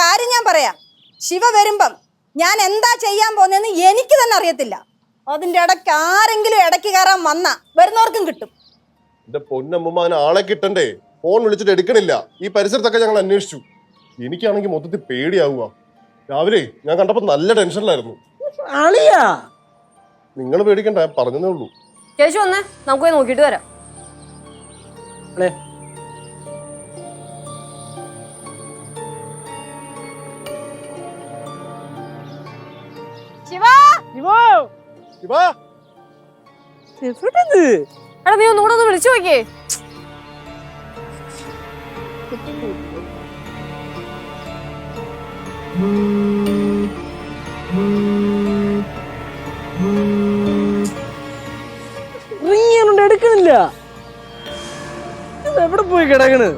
കാര്യം ഞാൻ പറയാം. ശിവ വരുമ്പം ഞാൻ എന്താ ചെയ്യാൻ പോകുന്നതെന്ന് എനിക്ക് തന്നെ അറിയത്തില്ല. അതിന്റെ ഇടയ്ക്ക് ആരെങ്കിലും ഇടയ്ക്ക് കയറാൻ വന്നാ വരുന്നവർക്കും കിട്ടും. എന്റെ പൊന്നമ്മ ആളെ കിട്ടണ്ടേ? ഫോൺ വിളിച്ചിട്ട് എടുക്കണില്ല. ഈ പരിസരത്തൊക്കെ ഞങ്ങൾ അന്വേഷിച്ചു. എനിക്കാണെങ്കിൽ മൊത്തത്തിൽ പേടിയാവുക. രാവിലെ ഞാൻ കണ്ടപ്പോ നല്ല ടെൻഷനിലായിരുന്നു. നിങ്ങൾ പേടിക്കണ്ട, ഞാൻ പറഞ്ഞതേ ഉള്ളൂ. ചേച്ചി വന്നേ, നമുക്ക് പോയി നോക്കിട്ട് വരാം. എടാ നീ ഒന്നുകൂടെ ഒന്ന് വിളിച്ചു നോക്കിയേ. എടുക്കണില്ല. എവിടെ പോയി കിടക്കണ്?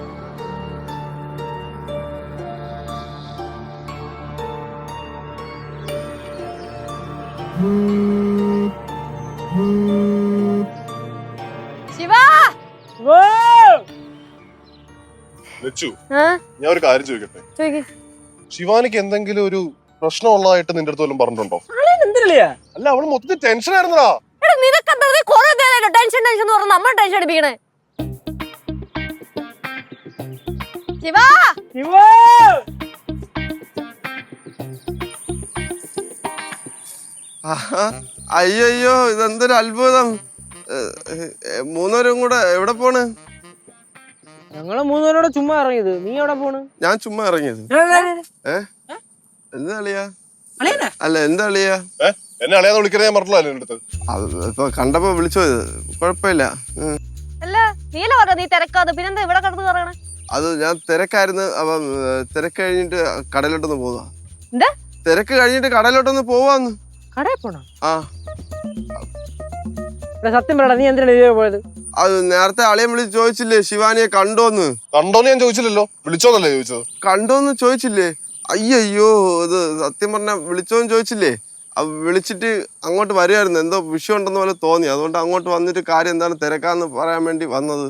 ഞാൻ ഒരു കാര്യം ചോദിക്കട്ടെ? ശിവാനിക്ക് എന്തെങ്കിലും ഒരു പ്രശ്നമുള്ളതായിട്ട് നിന്റെ അടുത്ത് വല്ലതും പറഞ്ഞിട്ടുണ്ടോ? അല്ല, അവള് മൊത്തത്തിൽ ടെൻഷൻ ആയിരുന്നടാ. അയ്യോ, ഇതെന്തൊരു അത്ഭുതം. മൂന്നുപേരും കൂടെ എവിടെ പോണ്? ഞങ്ങള് മൂന്നുപേരോടെ ചുമ്മാ ഇറങ്ങിയത്. നീ എവിടെ പോണ്? ഞാൻ ചുമ്മാ ഇറങ്ങിയത്. എന്താ അളിയാ? അല്ല, എന്താ അളിയാ? എന്നെ അളിയാന്ന് വിളിക്കണേ ഞാൻ പറഞ്ഞല്ലോ. ഇപ്പൊ കണ്ടപ്പോ വിളിച്ചത്. കുഴപ്പമില്ല. അത് ഞാൻ തിരക്കായിരുന്നു. അപ്പൊ തിരക്ക് കഴിഞ്ഞിട്ട് കടയിലോട്ടൊന്ന് പോവാ. തിരക്ക് കഴിഞ്ഞിട്ട് കടയിലോട്ടൊന്ന് പോവാന്ന്. കടയിൽ പോണോ? ആ, സത്യം പറയടാ, നീ എന്തിനാ പോയത്? അത് നേരത്തെ അളിയൻ വിളിച്ച് ചോദിച്ചില്ലേ ശിവാനിയെ കണ്ടോന്ന്? കണ്ടോന്ന് ഞാൻ ചോദിച്ചില്ലല്ലോ, വിളിച്ചോന്നല്ലേ ചോദിച്ചത്. കണ്ടോന്ന് ചോദിച്ചില്ലേ? അയ്യോ, ഇത് സത്യം പറഞ്ഞ വിളിച്ചോന്ന് ചോദിച്ചില്ലേ? വിളിച്ചിട്ട് അങ്ങോട്ട് വരുമായിരുന്നു. എന്തോ വിഷയം ഉണ്ടെന്ന് പോലെ തോന്നി. അതുകൊണ്ട് അങ്ങോട്ട് വന്നിട്ട് കാര്യം എന്താണ് തിരക്കാന്ന് പറയാൻ വേണ്ടി വന്നത്.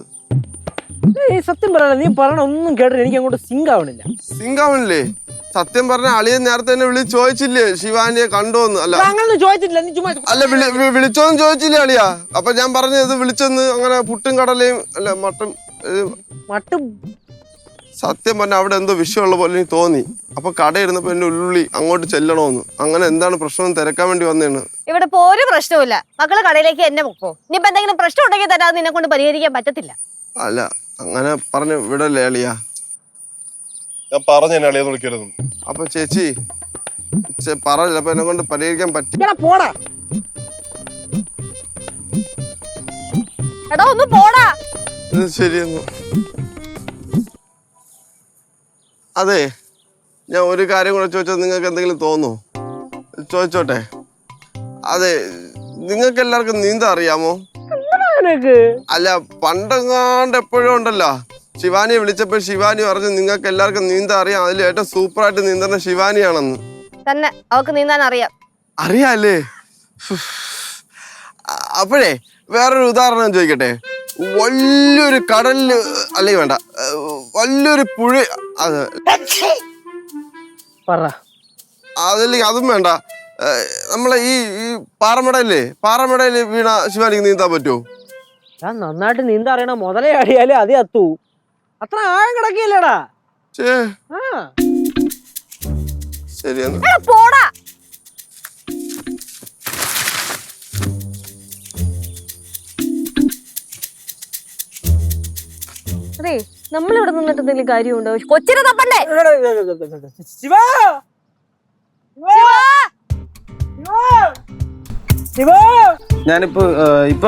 സത്യം പറയണ, നീ പറയണ ഒന്നും കേട്ടില്ല. എനിക്ക് അങ്ങോട്ട് സിങ്ക് ആവണില്ല. സിങ്ക് ആവണില്ലേ? സത്യം പറഞ്ഞ അളിയൻ നേരത്തെ തന്നെ വിളിച്ച് ചോദിച്ചില്ലേ ശിവാനിയെ കണ്ടോന്ന്? അല്ല, അല്ല, വിളിച്ചോന്ന് ചോദിച്ചില്ലേ അളിയാ? അപ്പൊ ഞാൻ പറഞ്ഞത് വിളിച്ചെന്ന്. അങ്ങനെ പുട്ടും കടലയും അല്ല മട്ടും. സത്യം പറഞ്ഞ അവിടെ എന്തോ വിഷയമുള്ള പോലെ എനിക്ക് തോന്നി. അപ്പൊ കടയിരുന്നപ്പോ എന്റെ ഉള്ളി അങ്ങോട്ട് ചെല്ലണോന്ന്. അങ്ങനെ എന്താണ് പ്രശ്നം തിരക്കാൻ വേണ്ടി വന്നേണ്. ഇവിടെ ഇപ്പൊ ഒരു പ്രശ്നവുമില്ല. മക്കള് കടയിലേക്ക് എന്നെ പൊക്കോ. ഇനിയിപ്പോ എന്തെങ്കിലും പ്രശ്നം ഉണ്ടെങ്കിൽ തന്നെ അത് നിന്നെ കൊണ്ട് പരിഹരിക്കാൻ പറ്റത്തില്ല. അല്ല, അങ്ങനെ പറഞ്ഞ് വിടല്ലേ അളിയാ? ഞാൻ പറഞ്ഞു എന്നെ അളിയാന്ന് വിളിക്കരുത്. അപ്പൊ ചേച്ചി പറഞ്ഞില്ല. അപ്പൊ എന്നെ കൊണ്ട് പരിഹരിക്കാൻ പറ്റി. പോടാ. എടാ ഒന്ന് പോടാ. ശരിയെന്നു. അതെ, ഞാൻ ഒരു കാര്യം കൂടെ ചോദിച്ചാൽ നിങ്ങൾക്ക് എന്തെങ്കിലും തോന്നുമോ? ചോദിച്ചോട്ടെ. അതെ, നിങ്ങൾക്ക് എല്ലാവർക്കും നീന്താൻ അറിയാമോ? അല്ല, പണ്ടെങ്ങാണ്ട് എപ്പോഴും ഉണ്ടല്ലോ, ശിവാനിയെ വിളിച്ചപ്പോൾ ശിവാനി പറഞ്ഞു നിങ്ങൾക്ക് എല്ലാവർക്കും നീന്താൻ അറിയാം. അതിൽ ഏറ്റവും സൂപ്പറായിട്ട് നീന്തുന്ന ശിവാനിയാണെന്ന്. തന്നെ അവക്ക് നീന്താൻ അറിയാം. അറിയാല്ലേ? അപ്പോഴേ വേറൊരു ഉദാഹരണം ചോദിക്കട്ടെ. വലിയൊരു കടലില്, അല്ലെങ്കിൽ വേണ്ട, വലിയൊരു പുഴ, അത് അതല്ലെങ്കിൽ അതും വേണ്ട, നമ്മളെ ഈ പാറമടയില് വീണ ശിവാനിക്ക് നീന്താൻ പറ്റുമോ? ഞാൻ നന്നായിട്ട് നീന്താൻ അറിയണ മുതലേ അടിയാലേ അത് അത്തു. അത്ര ആഴം കിടക്കില്ലടാ. ശരിയെന്നാ. പോടാ. അതെ, നമ്മളിവിടെ നിന്നിട്ട് എന്തെങ്കിലും കാര്യമുണ്ടോ? കൊച്ചിനെ തപ്പണ്ടേ? ഞാനിപ്പോ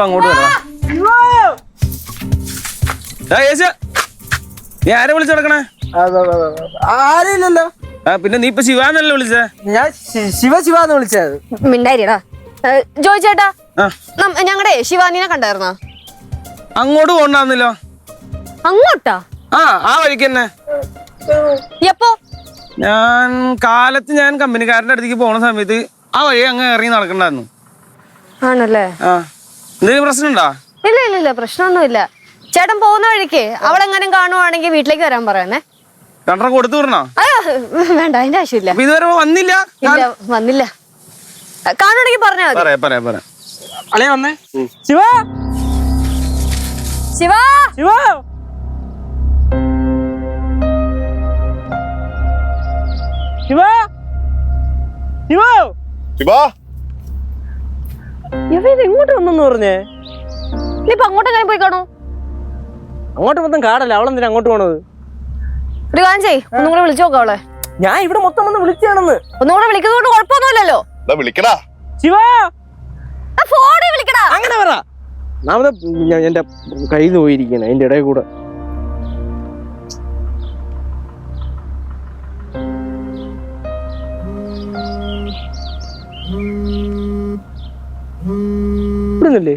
അങ്ങോട്ട് വരാം. നീ ആരെ വിളിച്ചു നടക്കണേ? ആരില്ലല്ലോ. പിന്നെ നീ ഇപ്പൊ ശിവാന്നല്ലേ വിളിച്ചേ? ഞാൻ ശിവാന്ന് വിളിച്ചത്. മിണ്ടായിരിടാ. ജോയിച്ചേട്ടാ, ഞങ്ങളുടെ ശിവാനിനെ കണ്ടായിരുന്നോ? അങ്ങോട്ട് പോണ്ടാന്നല്ലോ. അങ്ങോട്ടാ? ആ വഴിക്ക് തന്നെ. എപ്പോ? ഞാൻ കാലത്ത് കമ്പനിക്കാരന്റെ അടുത്തേക്ക് പോണ സമയത്ത് ആ വഴി അങ്ങ് ഇറങ്ങി നടക്കണ്ടായിരുന്നു. ആണല്ലേ? എന്തെങ്കിലും പ്രശ്നമുണ്ടോ? ഇല്ല, പ്രശ്നമൊന്നുമില്ല. ചേട്ടൻ പോകുന്ന വഴിക്ക് അവളെങ്ങാനും കാണുവാണെങ്കിൽ വീട്ടിലേക്ക് വരാൻ പറയുന്നേ. രണ്ടെണ്ണം കൊടുത്തു വിടണോ? വേണ്ട, അതിന്റെ ആവശ്യമില്ല. അപ്പൊ ഇതുവരെ വന്നില്ല? ഇല്ല, വന്നില്ല. കാണുവാണെങ്കിൽ പറഞ്ഞാ മതി. പറയാം. അളിയ വന്നേ. ശിവ ശിവ, ശിവ ശിവ ശിവ ശിവാ, ഇവ ഇത് എങ്ങോട്ട് വന്നെന്ന് പറഞ്ഞേ? നീ ഇപ്പൊ അങ്ങോട്ടെങ്ങനെ പോയി കാണൂ? അങ്ങോട്ട് മൊത്തം കാടല്ല, അവളെന്തിനാ അങ്ങോട്ട് പോണത്? ഒരു കാര്യം ചെയ്യ്, ഒന്നും കൂടെ വിളിച്ചു നോക്കാം അവളെ. ഞാൻ ഇവിടെ മൊത്തം വന്ന് വിളിച്ചാണെന്ന്. ഒന്നും കൂടെ വിളിക്കുന്നത് കൊണ്ട് കുഴപ്പമൊന്നുമില്ലല്ലോ. വിളിക്കടാ ശിവ, ഫോണിൽ വിളിക്കടാ. അങ്ങനെ പറ. നാമത് എന്റെ കയ്യിൽ നിന്ന് പോയിരിക്കണേ അതിന്റെ ഇടയിൽ കൂടെ. ഇവിടുന്നല്ലേ?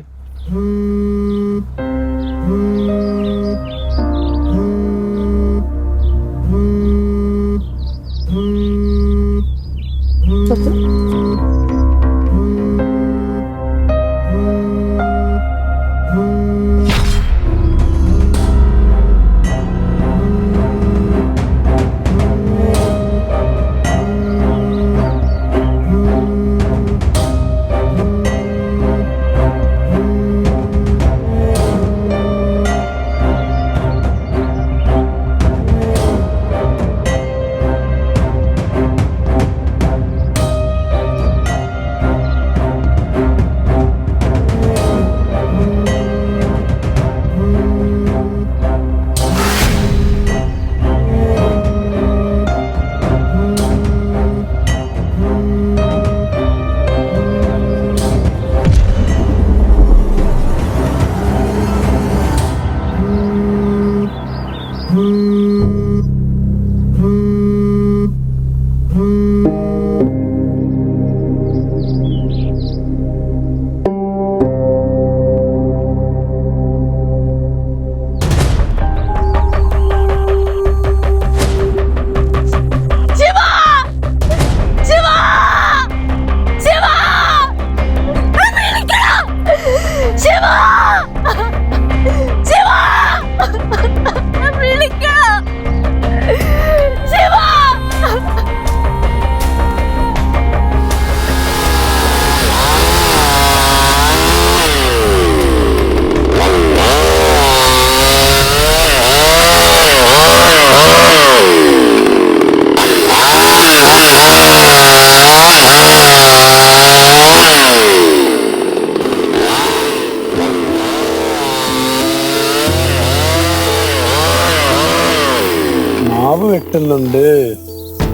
വെട്ടുന്നുണ്ട്.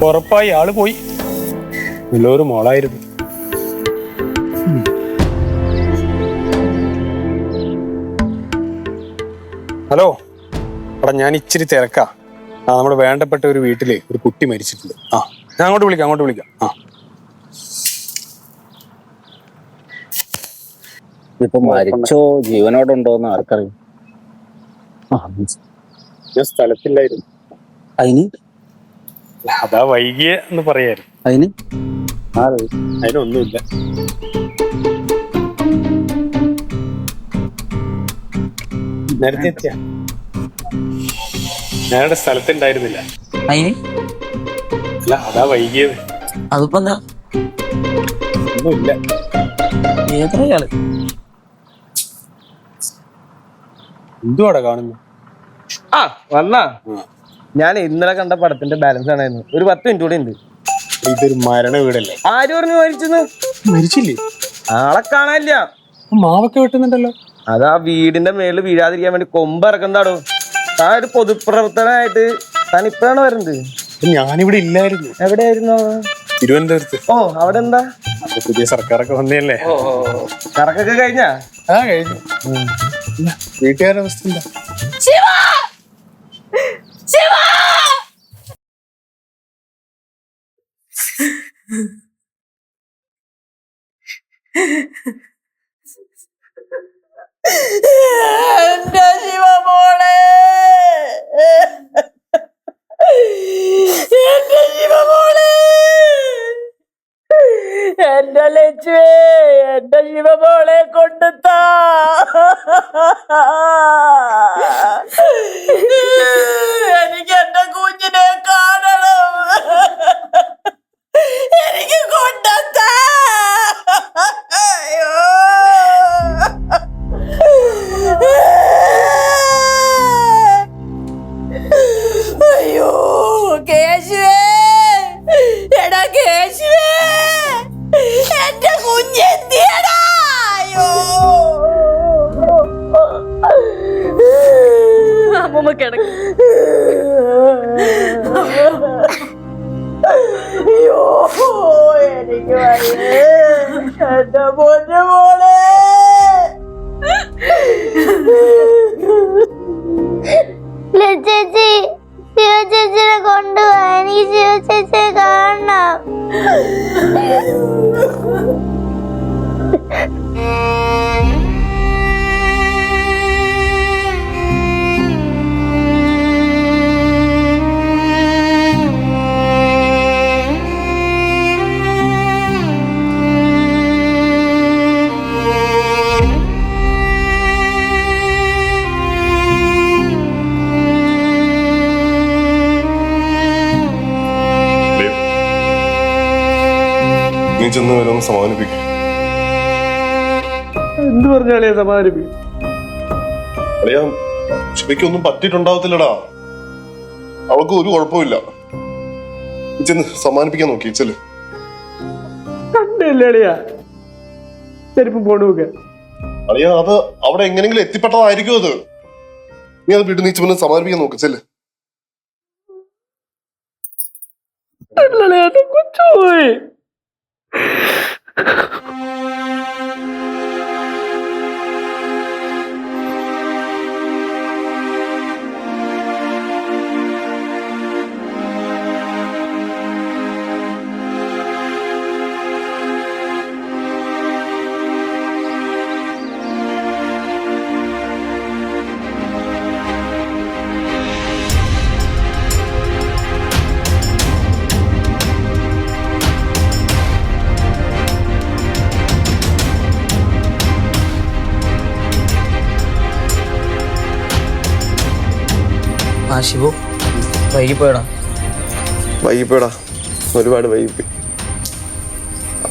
ഉറപ്പായി ആള് പോയി. നല്ലൊരു മോളായിരുന്നു. ഹലോ എടാ, ഞാൻ ഇച്ചിരി തിരക്കാ. നമ്മുടെ വേണ്ടപ്പെട്ട ഒരു വീട്ടില് ഒരു കുട്ടി മരിച്ചിട്ടുണ്ട്. ഞാൻ അങ്ങോട്ട് വിളിക്കാം. ഇപ്പൊ മരിച്ചോ ജീവനോടുണ്ടോന്ന് ആർക്കറിയാം? ഞാൻ സ്ഥലത്തില്ലായിരുന്നു. അതിന് അതാ വൈകിയ എന്ന് പറയായിരുന്നു. അതിനൊന്നുമില്ല. നേരത്തെ എത്തിയ ഞാനിവിടെ സ്ഥലത്തുണ്ടായിരുന്നില്ല. അല്ല, അതാ വൈകിയത്. അതിപ്പോ ഒന്നുമില്ല. ഏതൊരാള് എന്തുവാടാ കാണുന്നു? വന്നാ ഞാൻ ഇന്നലെ കണ്ട പടത്തിന്റെ ബാലൻസ് ആണായിരുന്നു. ഒരു 10 മിനിറ്റ് കൂടെ ഉണ്ട്. ഇതൊരു മരണ വീടല്ലേ? ആര് പറഞ്ഞു മരിച്ചെന്ന്? മരിച്ചില്ലേ? ആളെ കാണാനില്ല. മാവൊക്കെ വെട്ടുന്നുണ്ടല്ലോ. അതാ വീടിന്റെ മേളിൽ വീഴാതിരിക്കാൻ വേണ്ടി കൊമ്പ് ഇറക്കുന്നതാടോ. താൻ ഒരു പൊതുപ്രവർത്തനായിട്ട് താൻ ഇപ്പഴാണ് വരുന്നത്. ഞാനിവിടെ ഇല്ലായിരുന്നു. എവിടെയായിരുന്നു? തിരുവനന്തപുരത്ത്. ഓ, അവിടെ എന്താ? പുതിയ സർക്കാരൊക്കെ വന്നല്ലേ. കറക്കൊക്കെ കഴിഞ്ഞാ? കഴിഞ്ഞു. വീട്ടുകാരുടെ അവസ്ഥ എന്താ? എന്റെ ശിവമോളെ, എന്റെ ശിവമോളെ, എന്റെ ലക്ഷ്മി, എന്റെ ശിവമോളെ കൊണ്ടുത്താ. എനിക്ക് എന്റെ കുഞ്ഞിനെ ചെന്ന് വരും സമാധാനിപ്പിക്കും. എന്ത് പറഞ്ഞാലേ സമാധാനിപ്പിക്കും? അളിയാ, ശിവയ്ക്കൊന്നും പറ്റിയിട്ടുണ്ടാവത്തില്ലടാ. അവൾക്ക് ഒരു കുഴപ്പമില്ല. ചെന്ന് സമാധാനിപ്പിക്കാൻ നോക്കി ചെല്. കണ്ടല്ലേ അളിയാ ചെരുപ്പ് പോണു നോക്ക. അളിയാ, അത് അവിടെ എങ്ങനെങ്കിലും എത്തിപ്പെട്ടതായിരിക്കും അത്. നീ അത് വീട്ടിൽ നീച്ച് സമാധാനിപ്പിക്കാൻ നോക്ക് ചെല്. കൊച്ചുപോയി. ആ ശിവു വൈകിപ്പോയടാ. വൈകിപ്പോടാ, ഒരുപാട് വൈകിപ്പോയി.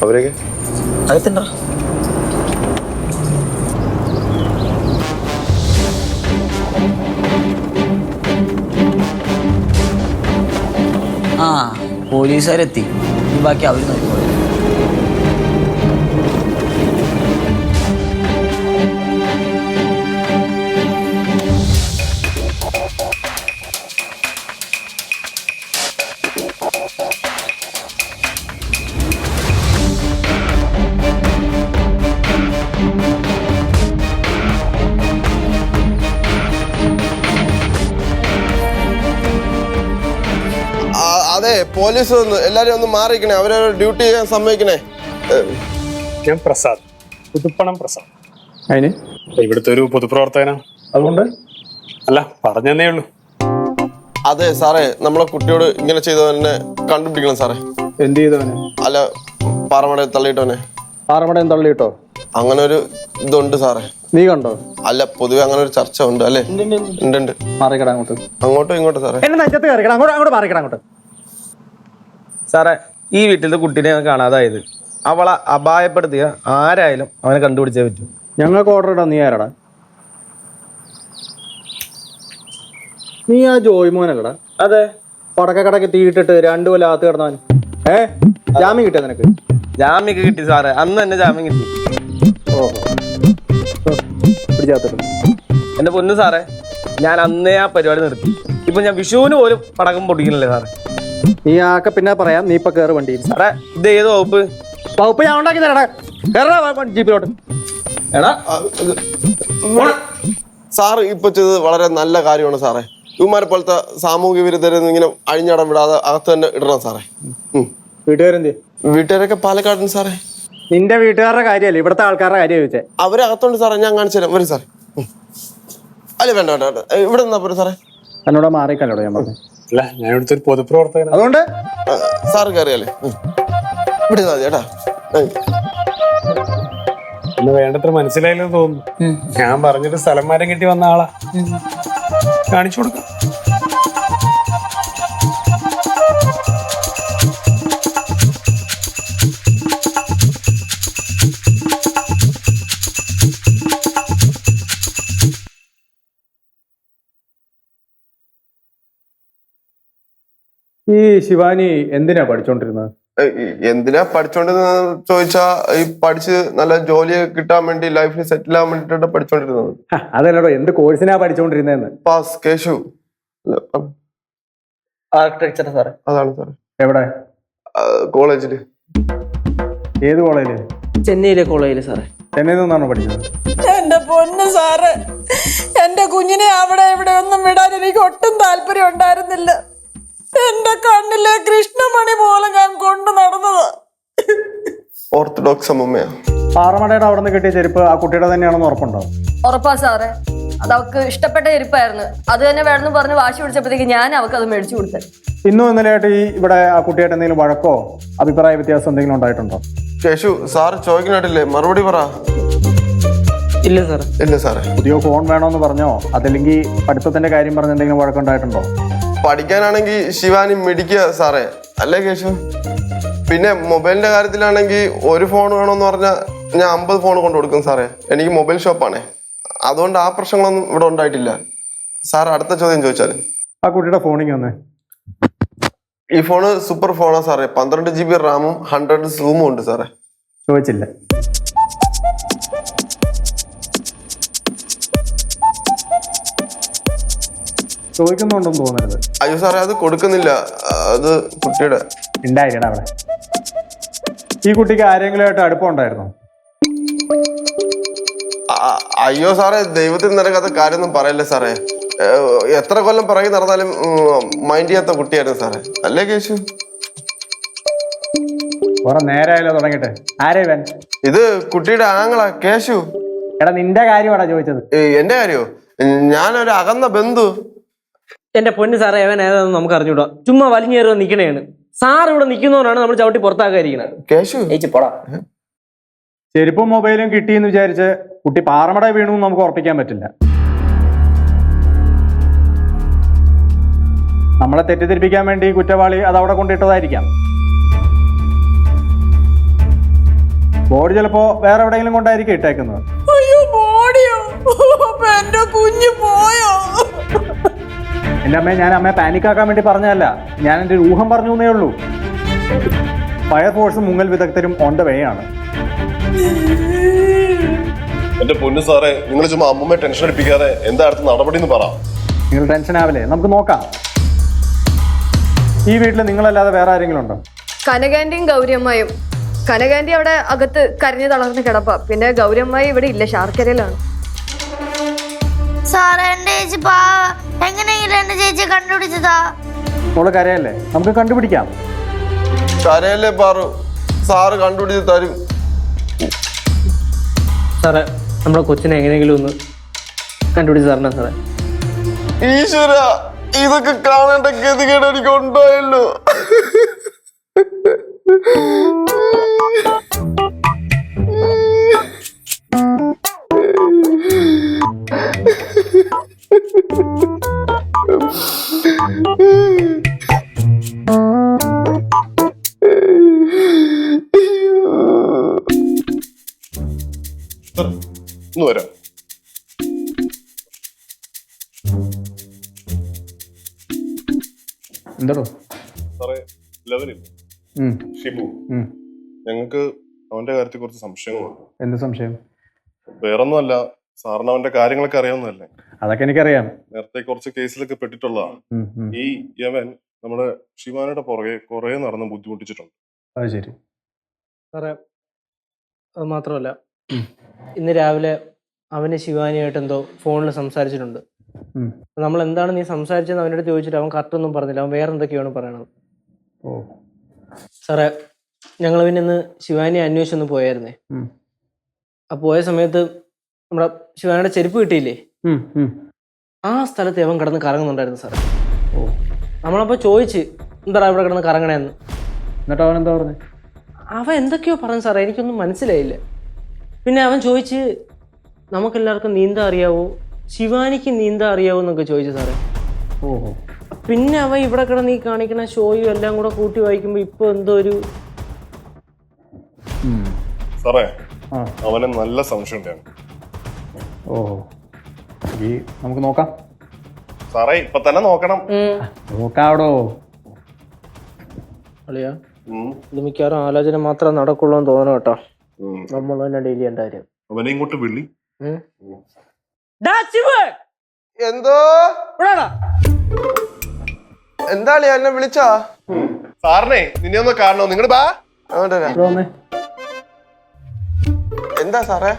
അവരൊക്കെ അകത്തുണ്ടാ? ആ പോലീസുകാരെത്തി. ബാക്കി അവർ നോക്കിക്കോളൂ. അതെ, പോലീസ് ഒന്ന് എല്ലാരും ഒന്ന് മാറിക്കണേ, അവരെ ഡ്യൂട്ടി ചെയ്യാൻ സമ്മതിക്കണേ. ഞാൻ പ്രസാദ്, പുതുപ്പണം പ്രസാദ്. അതിന് ഇവിടുത്തെ ഒരു പൊതുപ്രവർത്തകനാ. അതുകൊണ്ട് അല്ല, പറഞ്ഞതേ ഉള്ളൂ. അതെ സാറേ, നമ്മളെ കുട്ടിയോട് ഇങ്ങനെ ചെയ്തവനെ കണ്ടുപിടിക്കണം സാറേ. എന്ത് ചെയ്തവനെ? അല്ല, പാറമടയിൽ തള്ളിയിട്ടവനെ. പാറമടയും തള്ളിയിട്ടോ? അങ്ങനെ ഒരു ഇതുണ്ട് സാറേ. നീ കണ്ടോ? അല്ല, പൊതുവെ അങ്ങനെ ഒരു ചർച്ച ഉണ്ട് അല്ലേ? ഉണ്ട്. മാറിക്കട അങ്ങോട്ട്. അങ്ങോട്ടും ഇങ്ങോട്ടും സാറേ. എന്നെ നച്ചത്ത് കയറിക്കട, അങ്ങോട്ട് മാറിക്കട അങ്ങോട്ട്. സാറേ, ഈ വീട്ടിലത്തെ കുട്ടീനെ കാണാതായത് അവളെ അപായപ്പെടുത്തിയ ആരായാലും അവനെ കണ്ടുപിടിച്ചേ പറ്റൂ. ഞങ്ങൾക്ക് ഓർഡർ ഇടാ. നീ ആരടാ? നീ ആ ജോയ്മോനല്ലടാ? അതെ. പടക്കക്കടക്ക് തീയിട്ടിട്ട് 2 കൊല്ലം അകത്ത് കിടന്നവൻ. ജാമ്യം കിട്ടിയ നിനക്ക്? ജാമ്യൊക്കെ കിട്ടി സാറേ, അന്ന് തന്നെ ജാമ്യം കിട്ടി. ഓഹോ, പിടിച്ചാത്തിട്ട്. എന്റെ പൊന്നു സാറേ, ഞാൻ അന്നേ ആ പരിപാടി നിർത്തി. ഇപ്പൊ ഞാൻ വിഷുവിന് പോലും പടക്കം പൊട്ടിക്കുന്നില്ലേ സാറേ? നീ ആക്കെ പിന്നെ പറയാം. നീ ഇപ്പൊ കേറ് വണ്ടിയിൽ. സാറേ, ഇത് ഏത് വകുപ്പ്? വകുപ്പ് ഞാൻ ഉണ്ടാക്കി തരാടാ. ജീപ്പിലോട്ട്. എടാ, സാറ് ഇപ്പൊ ചെയ്തത് വളരെ നല്ല കാര്യമാണ് സാറേ. ഇവന്മാരെ പോലത്തെ സാമൂഹ്യ വിരുദ്ധരെ ഇങ്ങനെ അഴിഞ്ഞടം വിടാതെ അകത്ത് തന്നെ ഇടണം സാറേ. വീട്ടുകാരെന്ത്? വീട്ടുകാരൊക്കെ പാലക്കാടുണ്ട് സാറേ. നിന്റെ വീട്ടുകാരുടെ കാര്യമല്ലേ, ഇവിടുത്തെ ആൾക്കാരുടെ കാര്യം ചോദിച്ചേ. അവരകത്തോണ്ട് സാറേ, ഞാൻ കാണിച്ചു തരാം. വരും സാറേ. അല്ല, വേണ്ട വേണ്ട വേണ്ട, ഇവിടെ നിന്നാ പോരും സാറേ. എന്നോട് മാറിക്കല്ലോ ഞാൻ പറഞ്ഞു. അല്ല, ഞാൻ ഇവിടുത്തെ ഒരു പൊതുപ്രവർത്തകനാ. അതുകൊണ്ട് സാറ് കയറിയല്ലേ? ഇവിടെ നിന്നാ മതി ചേട്ടാ. എന്നെ വേണ്ടത്ര മനസ്സിലായില്ലെന്ന് തോന്നുന്നു. ഞാൻ പറഞ്ഞിട്ട് സ്ഥലം മാറ്റം കിട്ടി വന്ന ആളാ. കാണിച്ചു കൊടുക്കാം. ഈ ശിവാനി എന്തിനാ പഠിച്ചോണ്ടിരുന്നത്? എന്തിനാ പഠിച്ചോണ്ടിരുന്നത് ചോദിച്ചാ, ഈ പഠിച്ച് നല്ല ജോലി കിട്ടാൻ വേണ്ടി ലൈഫിൽ സെറ്റിൽ ആവാൻ വേണ്ടിട്ടാണ് പഠിച്ചോണ്ടിരുന്നത്. അതല്ലടോ, എന്ത് കോഴ്സിനാ പഠിച്ചോണ്ടിരുന്നതെന്ന്? പാസ് കേശു ആർക്കിടെക്ചർ സാറേ. അതാണ് സാറേ. എവിടെ? കോളേജില്. ഏത് കോളേജില്? ചെന്നൈയിലെ കോളേജില് സാറേ. ചെന്നൈയിൽ നിന്നാണോ പഠിച്ചത്? എന്റെ പൊന്ന് സാറ്, എന്റെ കുഞ്ഞിനെ അവിടെ ഇവിടെ ഒന്നും വിടാൻ എനിക്ക് ഒട്ടും താല്പര്യം ഉണ്ടായിരുന്നില്ല. എന്റെ കണ്ണിലെ കൃഷ്ണമണി പോലെ ഞാൻ കൊണ്ടു നടന്നത്. ഓർത്തഡോക്സ് അമ്മമ്മയാ. പാറമടയുടെ അവിടെ നിന്ന് കിട്ടിയ ചെരുപ്പ് ആ കുട്ടിയുടെ തന്നെയാണെന്ന് ഉറപ്പുണ്ടോ? ഉറപ്പാ സാറേ, അത് അവൾക്ക് ഇഷ്ടപ്പെട്ട ചെരുപ്പായിരുന്നു. അത് തന്നെ വേണമെന്ന് പറഞ്ഞ് വാശി പിടിച്ചപ്പോഴത്തേക്ക് ഞാൻ അവൾക്ക് അത് മേടിച്ചു കൊടുത്തത്. ഇന്നും ഇന്നലെയായിട്ട് ഈ ഇവിടെ ആ കുട്ടിയായിട്ട് എന്തെങ്കിലും വഴക്കോ അഭിപ്രായ വ്യത്യാസം എന്തെങ്കിലും ഉണ്ടായിട്ടുണ്ടോ? കേശു, സാറ് ചോദിക്കണില്ലേ? മറുപടി പറ. ഇല്ല സാറേ. ഇല്ല സാറേ. പുതിയ ഫോൺ വേണോന്ന് പറഞ്ഞോ, അതല്ലെങ്കിൽ പഠിത്തത്തിന്റെ കാര്യം പറഞ്ഞ് എന്തെങ്കിലും വഴക്കുണ്ടായിട്ടുണ്ടോ? പഠിക്കാനാണെങ്കിൽ ശിവാനി മിടിക്കുക സാറേ, അല്ലേ കേശു? പിന്നെ മൊബൈലിന്റെ കാര്യത്തിലാണെങ്കിൽ ഒരു ഫോൺ വേണമെന്ന് പറഞ്ഞാൽ ഞാൻ 50 ഫോൺ കൊണ്ട് കൊടുക്കും സാറേ. എനിക്ക് മൊബൈൽ ഷോപ്പാണേ, അതുകൊണ്ട് ആ പ്രശ്നങ്ങളൊന്നും ഇവിടെ ഉണ്ടായിട്ടില്ല. സാർ അടുത്ത ചോദ്യം ചോദിച്ചാൽ ആ കുട്ടിയുടെ ഫോണിങ് വന്നേ. ഈ ഫോണ് സൂപ്പർ ഫോണാ സാറേ. 12 GB റാമും 100 സൂമും ഉണ്ട് സാറേ. ചോദിച്ചില്ല. ചോദിക്കുന്നുണ്ടെന്ന് തോന്നരുത്. അയ്യോ സാറേ, അത് കൊടുക്കുന്നില്ല, അത് കുട്ടിയുടെ. ഉണ്ടായില്ലടാ അവിടെ. ഈ കുട്ടിക്ക് ആരെങ്കിലുമായിട്ട് അടുപ്പം ഉണ്ടായിരുന്നോ? അയ്യോ സാറേ, ദൈവത്തിൽ നിരക്കാത്ത കാര്യമൊന്നും പറയല്ലേ സാറേ. എത്ര കൊല്ലം പിറകെ നടന്നാലും മൈൻഡ് ചെയ്യാത്ത കുട്ടിയായിരുന്നു സാറേ. അല്ലേ കേശു? കുറെ നേരമായാലോ തുടങ്ങിട്ടെ. ആരേവൻ? ഇത് കുട്ടിയുടെ ആങ്ങളാ കേശു. എടാ നിന്റെ കാര്യമാടാ ചോദിച്ചത്. എന്റെ കാര്യോ? ഞാനൊരു അകന്ന ബന്ധു. എന്റെ പൊന്ന് സാറേ, അവൻ ഏതാണെന്ന് നമുക്ക് അറിഞ്ഞൂടാ. ചുമ്മാ വലിഞ്ഞു കയറുക നിൽക്കണേണ്. സാർ ഇവിടെ നിൽക്കുന്നവരാണ് നമ്മൾ ചവിട്ടി പുറത്താക്കാതിരിക്കുന്നത്. കേശു പോടാ. ചെരുപ്പും മൊബൈലും കിട്ടിയെന്ന് വിചാരിച്ച് കുട്ടി പാറമട വീണു നമുക്ക് ഉറപ്പിക്കാൻ പറ്റില്ല. നമ്മളെ തെറ്റിദ്ധരിപ്പിക്കാൻ വേണ്ടി കുറ്റവാളി അത് അവിടെ കൊണ്ടിട്ടതായിരിക്കാം. ബോഡി ചിലപ്പോ വേറെ എവിടെയെങ്കിലും കൊണ്ടായിരിക്കും ഇട്ടേക്കുന്നത്. അയ്യോ ബോഡിയോ? അപ്പൊ എന്റെ കുഞ്ഞ് പോയോ? എന്റെ അമ്മയെ ഞാൻ അമ്മയെ പാനിക്കാക്കാൻ വേണ്ടി പറഞ്ഞതല്ല, ഞാൻ എന്റെ ഊഹം പറഞ്ഞു എന്നേ ഉള്ളൂ. ഫയർഫോഴ്സും മുങ്ങൽ വിദഗ്ധരും ഓൺ ദ വേ ആണ്. എന്റെ പൊന്നു സാറേ, നിങ്ങൾ ചുമ്മാ അമ്മൂമ്മയെ ടെൻഷൻ അടിപ്പിക്കാതെ എന്താ അടുത്ത നടപടി എന്ന് പറ. നിങ്ങൾ ടെൻഷൻ ആവില്ലേ, നമുക്ക് നോക്കാം. ഈ വീട്ടിൽ നിങ്ങളല്ലാതെ വേറെ ആരെങ്കിലും ഉണ്ടോ? കനകാന്റിയും ഗൗരിയമ്മയും. കനകാന്റി അവിടെ അകത്ത് കരഞ്ഞു തളർന്ന് കിടപ്പ. പിന്നെ ഗൗരിയമ്മായി ഇവിടെ ഇല്ല, ശാർക്കരയിലാണ്. സാറേ എന്റെ ചേച്ചി എങ്ങനെയെങ്കിലും എന്റെ ചേച്ചി കണ്ടുപിടിച്ചതാ. മോള് കരയല്ലേ, നമുക്ക് കണ്ടുപിടിക്കാം. കരയല്ലേ പാറു, സാറ് കണ്ടുപിടിച്ച് തരും. സാറേ, നമ്മുടെ കൊച്ചിനെ എങ്ങനെയെങ്കിലും ഒന്ന് കണ്ടുപിടിച്ച് തരണം സാറേ. ഈശ്വര, ഇതൊക്കെ കാണേണ്ട ഗതികേട് എനിക്ക് ഉണ്ടായല്ലോ. ഒന്ന് വരാം. എന്തോ സാറേ, ലെവലില്ല ഷിബു, ഞങ്ങൾക്ക് അവന്റെ കാര്യത്തിൽ കുറച്ച് സംശയങ്ങളുണ്ട്. എന്ത് സംശയം? വേറൊന്നുമല്ല, സാറിന് അവന്റെ കാര്യങ്ങളൊക്കെ അറിയാവുന്നതല്ലേ? അതൊക്കെ എനിക്കറിയാം. നേരത്തെ കുറച്ച് കേസിലൊക്കെ പെട്ടിട്ടുള്ളതാണ്. ഈ യമൻ നമ്മുടെ ശിവാനയുടെ പുറകെ കുറെ നടന്ന് ബുദ്ധിമുട്ടിച്ചിട്ടുണ്ട്. അത് ശരി സാറേ. അത് മാത്രമല്ല, ഇന്ന് രാവിലെ അവന് ശിവാനിയായിട്ട് എന്തോ ഫോണിൽ സംസാരിച്ചിട്ടുണ്ട്. നമ്മൾ എന്താണ് നീ സംസാരിച്ചെന്ന് അവനോട് ചോദിച്ചിട്ട് അവൻ കറക്റ്റ് ഒന്നും പറഞ്ഞില്ല. അവൻ വേറെ എന്തൊക്കെയാണ് പറയണത്. ഓ സാറേ, ഞങ്ങൾ പിന്നെ ഇന്ന് ശിവാനിയെ അന്വേഷിച്ചൊന്ന് പോയായിരുന്നേ. ആ പോയ സമയത്ത് നമ്മുടെ ശിവാനിയുടെ ചെരുപ്പ് കിട്ടിയില്ലേ, ആ സ്ഥലത്ത് അവൻ കിടന്ന് കറങ്ങുന്നുണ്ടായിരുന്നു സാറേ. ഓ, നമ്മളപ്പോൾ ചോദിച്ച് എന്താ ഇവിടെ കിടന്ന് കറങ്ങണേന്ന്. എന്നിട്ട് അവൻ എന്താ പറഞ്ഞു? അവൻ എന്തൊക്കെയോ പറഞ്ഞു സാറേ, എനിക്കൊന്നും മനസ്സിലായില്ല. പിന്നെ അവൻ ചോദിച്ച് നമുക്കെല്ലാവർക്കും നീന്താൻ അറിയാവോ, ശിവാനിക്ക് നീന്താൻ അറിയാവോ എന്നൊക്കെ ചോദിച്ചു സാറേ. ഓഹോ. പിന്നെ അവൻ ഇവിടെ കിടന്ന് ഈ കാണിക്കുന്ന ഷോയും എല്ലാം കൂടെ കൂട്ടി വായിക്കുമ്പോൾ ഇപ്പൊ എന്തോ ഒരു സാറേ, അവനെ നല്ല സംശയം ഉണ്ടായിരുന്നു. ഓഹോ, ഈ നമുക്ക് നോക്കാം സാറേ. ഇപ്പൊ തന്നെ നോക്കണം. നോക്കാവടോ. അളിയാ, ഇത് മിക്കവാറും ആലോചന മാത്രമേ നടക്കുള്ളൂ എന്ന് തോന്നണം കേട്ടോ. നമ്മൾ തന്നെ ഡീൽ ചെയ്യേണ്ട കാര്യം. അവനെ ഇങ്ങോട്ട് വിളി. എന്തോ എന്താണ് എന്നെ വിളിച്ചാ? സാറിനെ നിന്നെ ഒന്ന് കാണണോ? നിങ്ങള് ബാ. എന്താ സാറേ?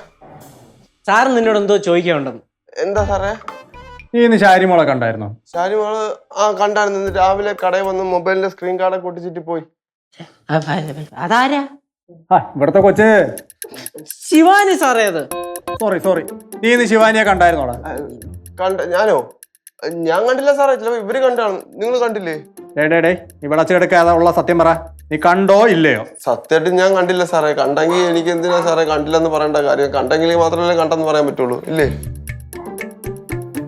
സാറ് നിന്നോട് എന്തോ ചോദിക്കാനുണ്ടെന്ന്. എന്താ സാറേ? നീ ഇന്ന് ശാരിമോളെ കണ്ടായിരുന്നോ? ശാരിമോള് കണ്ടായിരുന്നു. ഇന്ന് രാവിലെ കടയിൽ വന്ന് മൊബൈലിന്റെ സ്ക്രീൻ കാർഡൊക്കെ ഒട്ടിച്ചിട്ട് പോയി. അതാരാ? ഇവിടത്തെ കൊച്ച് ശിവാനി സാറേ. അത് സോറി, നീ ഇന്ന് ശിവാനിയെ കണ്ടായിരുന്നോടാ? ഞാനോ? ഞാൻ കണ്ടില്ല സാറേ, ചിലപ്പോ ഇവര് കണ്ടാണ്. നിങ്ങൾ കണ്ടില്ലേ? ഡേ ഇവിടെ ചെടുക്കാതെ ഉള്ള സത്യം പറ, നീ കണ്ടോ ഇല്ലയോ? സത്യമായിട്ട് ഞാൻ കണ്ടില്ല സാറേ. കണ്ടെങ്കിൽ എനിക്ക് എന്തിനാ സാറേ കണ്ടില്ലെന്ന് പറയേണ്ട കാര്യം? കണ്ടെങ്കിൽ മാത്രമല്ലേ കണ്ടെന്ന് പറയാൻ പറ്റുള്ളൂ, ഇല്ലേ?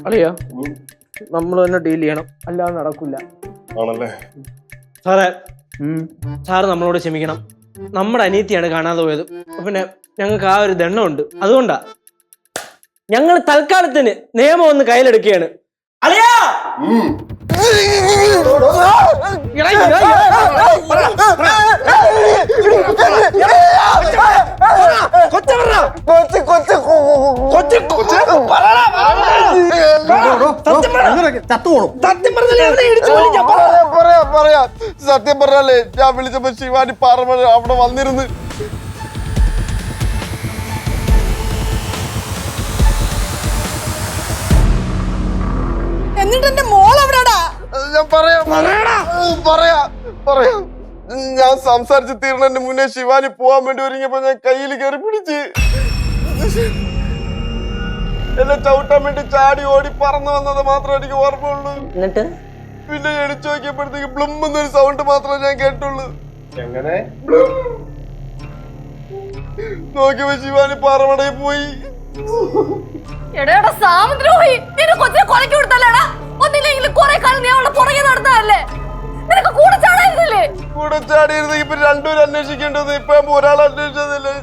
അളിയാ, നമ്മൾ തന്നെ ഡീൽ ചെയ്യണം, അല്ലാതെ നടക്കില്ല. ആണല്ലേ സാറേ. സാറ് നമ്മളോട് ക്ഷമിക്കണം. നമ്മുടെ അനിയത്തിയാണ് കാണാതെ പോയത്. പിന്നെ ഞങ്ങൾക്ക് ആ ഒരു ദണ്ണമുണ്ട്. അതുകൊണ്ടാ ഞങ്ങൾ തൽക്കാലത്തിന് നിയമം ഒന്ന് കയ്യിലെടുക്കുകയാണ്. അളിയാ സത്യം പറഞ്ഞാലേ ഞാൻ വിളിച്ചപ്പോ ശിവാനി പാറമ അവിടെ വന്നിരുന്നു. എന്നിട്ട് എന്റെ മോൾ എവിടെടാ? ഞാൻ പറയാം. ഞാൻ സംസാരിച്ച് തീർന്നതിന് മുന്നേ ശിവാനി പോവാൻ വേണ്ടി ഒരുങ്ങിയപ്പോ ഞാൻ കയ്യിൽ കയറി പിടിച്ച് എന്നെ ചവിട്ടാൻ വേണ്ടി ചാടി ഓടി പറന്നു വന്നത് മാത്രമേ എനിക്ക് ഓർമ്മയുള്ളൂ. എന്നിട്ട് പിന്നെ എണിച്ചു നോക്കിയപ്പോഴത്തേക്ക് ബ്ലും എന്നൊരു സൗണ്ട് മാത്രമേ ഞാൻ കേട്ടുള്ളൂ. എങ്ങനെ നോക്കിയപ്പോ ശിവാനി പാറമടയിൽ പോയി. എടാ സാമദ്രോഹി, നിന്റെ കൊച്ചിനെ കൊലക്കി കൊടുത്തല്ലേടാ? ഒന്നില്ലെങ്കിൽ കുറെ കാലം നീ അവളുടെ പുറകെ നടന്നതല്ലേ? നിനക്ക് കൂടെ ചാടായിരുന്നില്ലേ? കൂടെ ചാടിയിരുന്നെങ്കിൽ ഇപ്പൊ രണ്ടുപേരും അന്വേഷിക്കേണ്ടത്. ഇപ്പൊ ഒരാൾ അന്വേഷിച്ചതല്ലേ?